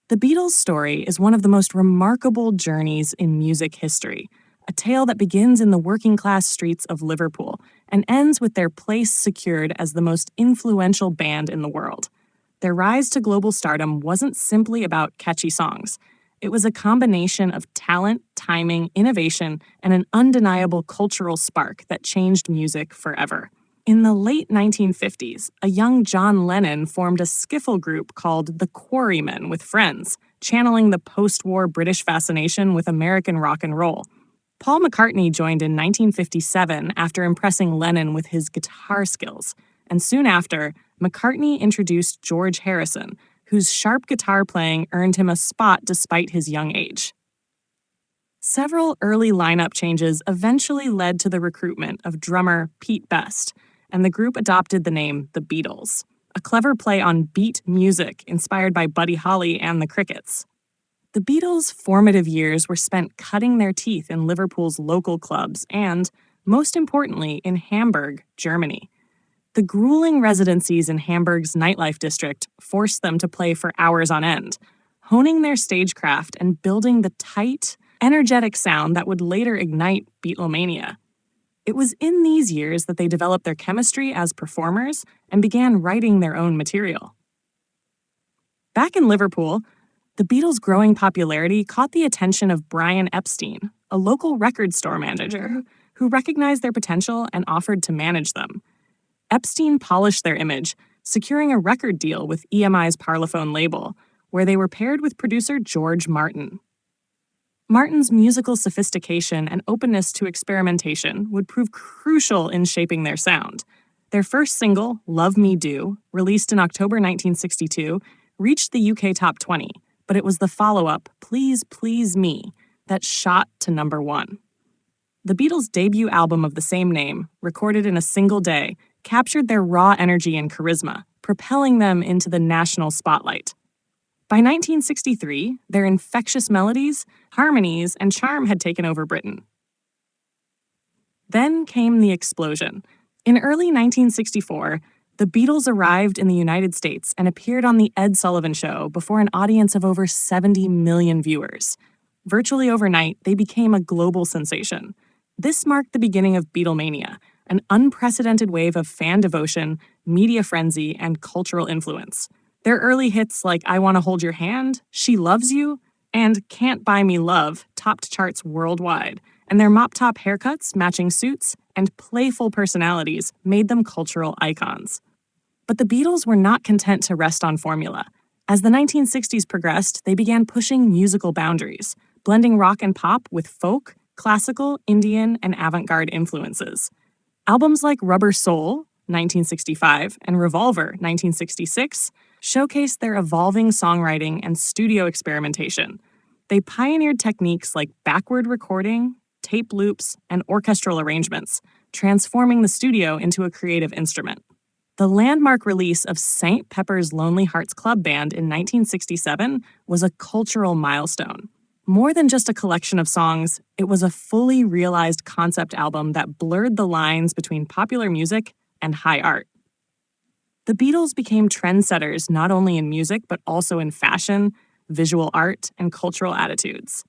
The Beatles' story is one of the most remarkable journeys in music history, a tale that begins in the working-class streets of Liverpool and ends with their place secured as the most influential band in the world. Their rise to global stardom wasn't simply about catchy songs. It was a combination of talent, timing, innovation, and an undeniable cultural spark that changed music forever. In the late 1950s, a young John Lennon formed a skiffle group called the Quarrymen with friends, channeling the post-war British fascination with American rock and roll. Paul McCartney joined in 1957 after impressing Lennon with his guitar skills, and soon after, McCartney introduced George Harrison, whose sharp guitar playing earned him a spot despite his young age. Several early lineup changes eventually led to the recruitment of drummer Pete Best, and the group adopted the name The Beatles, a clever play on beat music inspired by Buddy Holly and the Crickets. The Beatles' formative years were spent cutting their teeth in Liverpool's local clubs and, most importantly, in Hamburg, Germany. The grueling residencies in Hamburg's nightlife district forced them to play for hours on end, honing their stagecraft and building the tight, energetic sound that would later ignite Beatlemania. It was in these years that they developed their chemistry as performers and began writing their own material. Back in Liverpool, the Beatles' growing popularity caught the attention of Brian Epstein, a local record store manager who recognized their potential and offered to manage them. Epstein polished their image, securing a record deal with EMI's Parlophone label, where they were paired with producer George Martin. Martin's musical sophistication and openness to experimentation would prove crucial in shaping their sound. Their first single, Love Me Do, released in October 1962, reached the UK Top 20, but it was the follow-up, Please Please Me, that shot to number 1. The Beatles' debut album of the same name, recorded in a single day, captured their raw energy and charisma, propelling them into the national spotlight. By 1963, their infectious melodies, harmonies, and charm had taken over Britain. Then came the explosion. In early 1964, the Beatles arrived in the United States and appeared on The Ed Sullivan Show before an audience of over 70 million viewers. Virtually overnight, they became a global sensation. This marked the beginning of Beatlemania, an unprecedented wave of fan devotion, media frenzy, and cultural influence. Their early hits like I Wanna Hold Your Hand, She Loves You, and Can't Buy Me Love topped charts worldwide, and their mop-top haircuts, matching suits, and playful personalities made them cultural icons. But the Beatles were not content to rest on formula. As the 1960s progressed, they began pushing musical boundaries, blending rock and pop with folk, classical, Indian, and avant-garde influences. Albums like Rubber Soul, 1965, and Revolver, 1966, showcased their evolving songwriting and studio experimentation. They pioneered techniques like backward recording, tape loops, and orchestral arrangements, transforming the studio into a creative instrument. The landmark release of St. Pepper's Lonely Hearts Club Band in 1967 was a cultural milestone. More than just a collection of songs, it was a fully realized concept album that blurred the lines between popular music and high art. The Beatles became trendsetters not only in music but also in fashion, visual art, and cultural attitudes.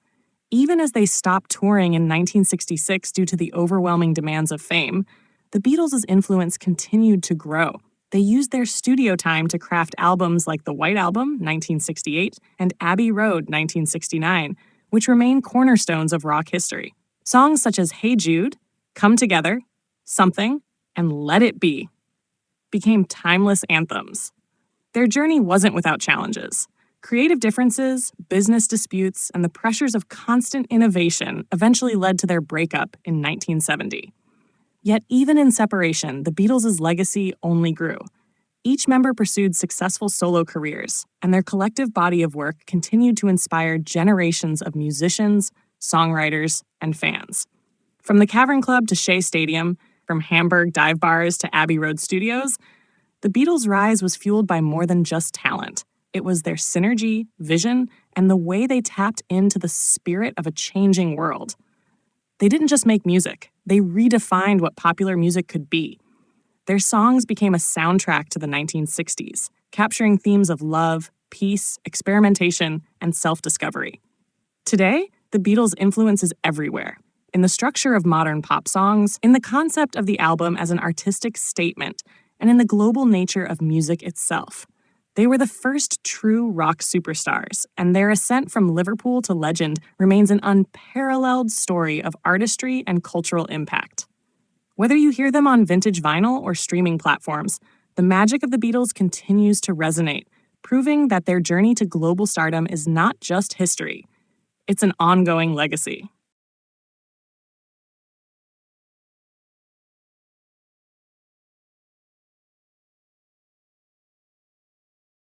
Even as they stopped touring in 1966 due to the overwhelming demands of fame, the Beatles' influence continued to grow. They used their studio time to craft albums like The White Album, 1968, and Abbey Road, 1969, which remain cornerstones of rock history. Songs such as Hey Jude, Come Together, Something, and Let It Be became timeless anthems. Their journey wasn't without challenges. Creative differences, business disputes, and the pressures of constant innovation eventually led to their breakup in 1970. Yet even in separation, the Beatles' legacy only grew. Each member pursued successful solo careers, and their collective body of work continued to inspire generations of musicians, songwriters, and fans. From the Cavern Club to Shea Stadium, from Hamburg dive bars to Abbey Road studios, the Beatles' rise was fueled by more than just talent. It was their synergy, vision, and the way they tapped into the spirit of a changing world. They didn't just make music, they redefined what popular music could be. Their songs became a soundtrack to the 1960s, capturing themes of love, peace, experimentation, and self-discovery. Today, the Beatles' influence is everywhere. In the structure of modern pop songs, in the concept of the album as an artistic statement, and in the global nature of music itself. They were the first true rock superstars, and their ascent from Liverpool to legend remains an unparalleled story of artistry and cultural impact. Whether you hear them on vintage vinyl or streaming platforms, the magic of the Beatles continues to resonate, proving that their journey to global stardom is not just history, it's an ongoing legacy.